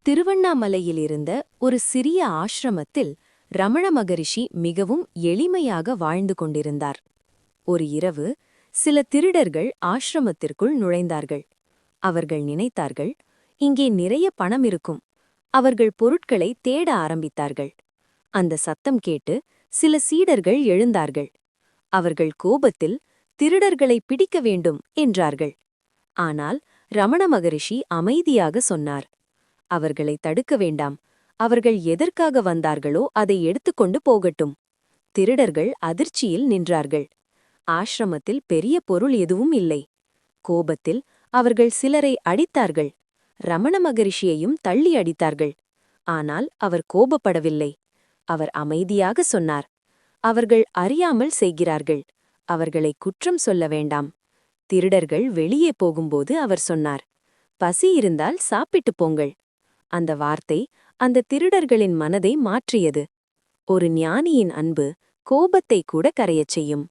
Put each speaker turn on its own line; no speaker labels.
திருவண்ணாமலையில் இருந்த ஒரு சிறிய ஆசிரமத்தில் ரமண மகரிஷி மிகவும் எளிமையாக வாழ்ந்து கொண்டிருந்தார். ஒரு இரவு சில திருடர்கள் ஆசிரமத்திற்குள் நுழைந்தார்கள். அவர்கள் நினைத்தார்கள், இங்கே நிறைய பணம் இருக்கும். அவர்கள் பொருட்களை தேட ஆரம்பித்தார்கள். அந்த சத்தம் கேட்டு சில சீடர்கள் எழுந்தார்கள். அவர்கள் கோபத்தில் திருடர்களை பிடிக்க வேண்டும் என்றார்கள். ஆனால் ரமண மகரிஷி அமைதியாக சொன்னார், அவர்களை தடுக்க வேண்டாம். அவர்கள் எதற்காக வந்தார்களோ அதை எடுத்துக்கொண்டு போகட்டும். திருடர்கள் அதிர்ச்சியில் நின்றார்கள். ஆசிரமத்தில் பெரிய பொருள் எதுவும் இல்லை. கோபத்தில் அவர்கள் சிலரை அடித்தார்கள். ரமண மகரிஷியையும் தள்ளி அடித்தார்கள். ஆனால் அவர் கோபப்படவில்லை. அவர் அமைதியாக சொன்னார், அவர்கள் அறியாமல் செய்கிறார்கள். அவர்களை குற்றம் சொல்ல வேண்டாம். திருடர்கள் வெளியே போகும்போது அவர் சொன்னார், பசி இருந்தால் சாப்பிட்டு போங்கள். அந்த வார்த்தை அந்த திருடர்களின் மனதை மாற்றியது. ஒரு ஞானியின் அன்பு கோபத்தை கூட கரையச் செய்யும்.